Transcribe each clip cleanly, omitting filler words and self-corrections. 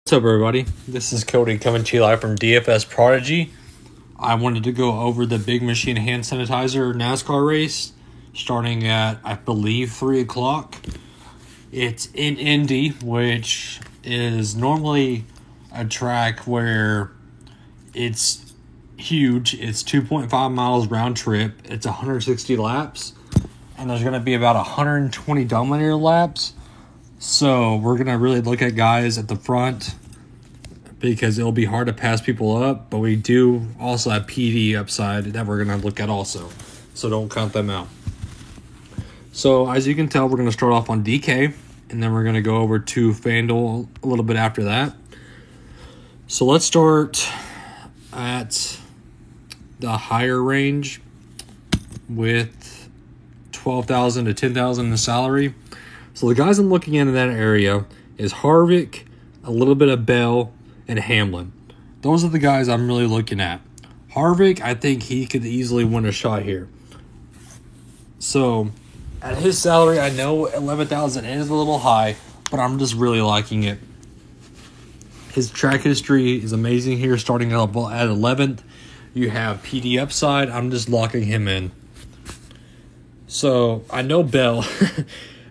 What's up, everybody? This is Cody coming to you live from DFS Prodigy. I wanted to go over the Big Machine Hand Sanitizer NASCAR race starting at, I believe, 3 o'clock. It's in Indy, which is normally a track where it's huge. It's 2.5 miles round trip. It's 160 laps, and there's going to be about 120 dominator laps. So we're going to really look at guys at the front because it'll be hard to pass people up. But we do also have PD upside that we're going to look at also. So don't count them out. So as you can tell, we're going to start off on DK. And then we're going to go over to FanDuel a little bit after that. So let's start at the higher range with $12,000 to $10,000 in the salary. So the guys I'm looking at in that area is Harvick, a little bit of Bell, and Hamlin. Those are the guys I'm really looking at. Harvick, I think he could easily win a shot here. So at his salary, I know $11,000 is a little high, but I'm just really liking it. His track history is amazing here, starting at 11th. You have PD upside. I'm just locking him in. So I know Bell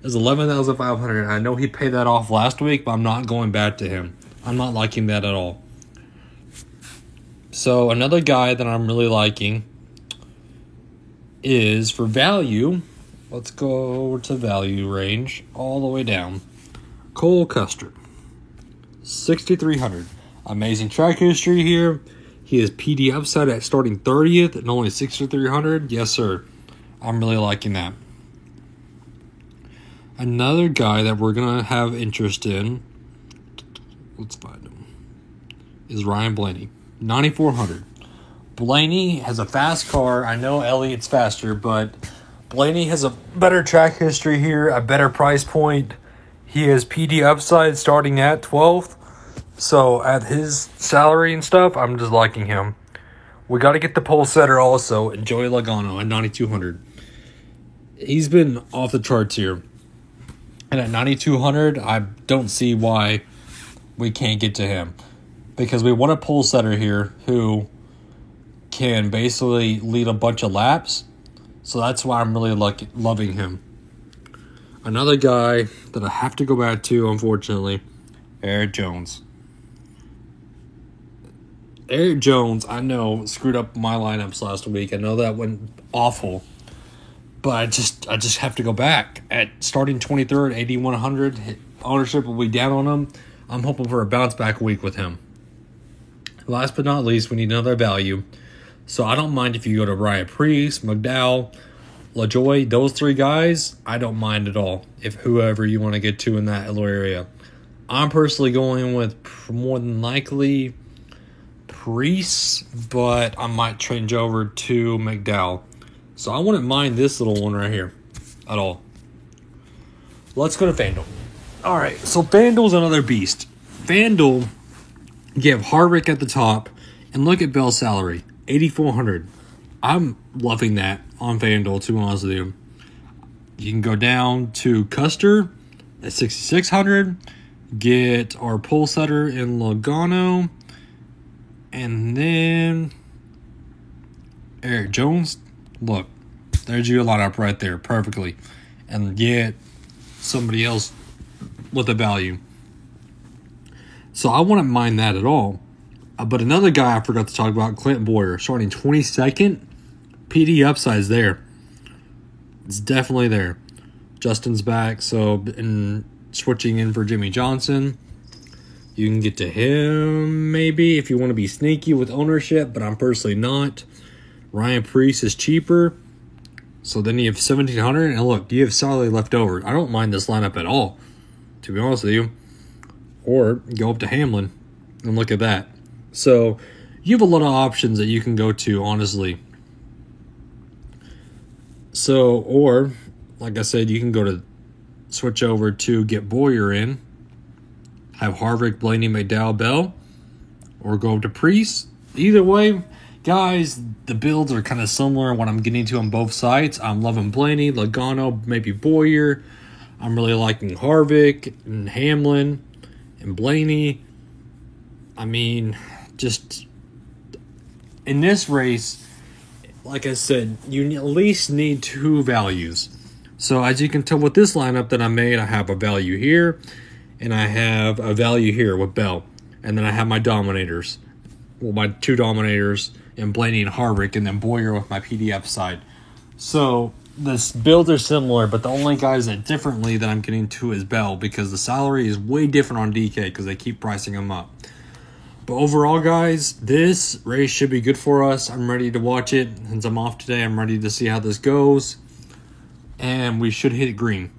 is $11,500. I know he paid that off last week, but I'm not going back to him. I'm not liking that at all. So another guy that I'm really liking is for value. Let's go over to value range all the way down. Cole Custer, $6,300. Amazing track history here. He is PD upside at starting 30th and only $6,300. Yes, sir. I'm really liking that. Another guy that we're going to have interest in, let's find him, is Ryan Blaney, $9,400. Blaney has a fast car. I know Elliott's faster, but Blaney has a better track history here, a better price point. He has PD upside starting at 12th. So at his salary and stuff, I'm just liking him. We got to get the pole setter also, Joey Logano at $9,200. He's been off the charts here. And at $9,200, I don't see why we can't get to him. Because we want a pole setter here who can basically lead a bunch of laps. So that's why I'm really loving him. Another guy that I have to go back to, unfortunately, Erik Jones. Erik Jones, I know, screwed up my lineups last week. I know that went awful. But I just have to go back. At starting 23rd, 8,100, ownership will be down on him. I'm hoping for a bounce back week with him. Last but not least, we need another value. So I don't mind if you go to Ryan Preece, McDowell, LaJoie, those three guys, I don't mind at all. If whoever you want to get to in that little area. I'm personally going with more than likely Preece, but I might change over to McDowell. So I wouldn't mind this little one right here at all. Let's go to FanDuel. All right, so FanDuel's another beast. FanDuel, you have Harvick at the top, and look at Bell's salary, $8,400. I'm loving that on FanDuel, to be honest with you. You can go down to Custer at $6,600, get our pole setter in Logano, and then Erik Jones. Look, there's your lineup right there perfectly. And get somebody else with a value. So I wouldn't mind that at all. But another guy I forgot to talk about, Clint Bowyer, starting 22nd. PD upside's there. It's definitely there. Justin's back, so switching in for Jimmy Johnson. You can get to him maybe if you want to be sneaky with ownership, but I'm personally not. Ryan Preece is cheaper. So then you have $1,700. And look, you have salary left over. I don't mind this lineup at all, to be honest with you. Or go up to Hamlin and look at that. So you have a lot of options that you can go to, honestly. So, or, like I said, you can go to switch over to get Bowyer in. Have Harvick, Blaney, McDowell, Bell. Or go up to Preece. Either way, guys, the builds are kind of similar when I'm getting to on both sides. I'm loving Blaney, Logano, maybe Bowyer. I'm really liking Harvick and Hamlin and Blaney. I mean, just in this race, like I said, you at least need 2 values. So as you can tell with this lineup that I made, I have a value here, and I have a value here with Bell. And then I have my Dominators. Well, my 2 Dominators, and Blaney and Harvick, and then Boyer with my PDF side. So the builds are similar, but the only guys that differently that I'm getting to is Bell, because the salary is way different on DK because they keep pricing him up. But overall, guys, this race should be good for us. I'm ready to watch it. Since I'm off today, I'm ready to see how this goes. And we should hit green.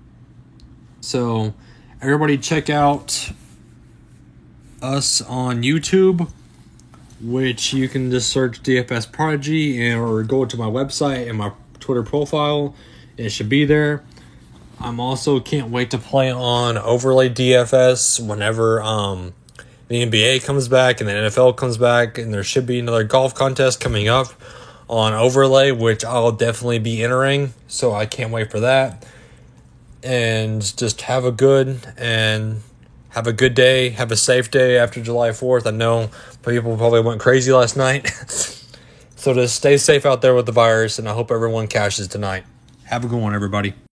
So everybody check out us on YouTube, which you can just search DFS Prodigy or go to my website and my Twitter profile. It should be there. I'm also can't wait to play on Overlay DFS whenever the NBA comes back and the NFL comes back, and there should be another golf contest coming up on Overlay, which I'll definitely be entering, so I can't wait for that. And just have a good day, have a safe day after July 4th. I know people probably went crazy last night. So just stay safe out there with the virus, and I hope everyone cashes tonight. Have a good one, everybody.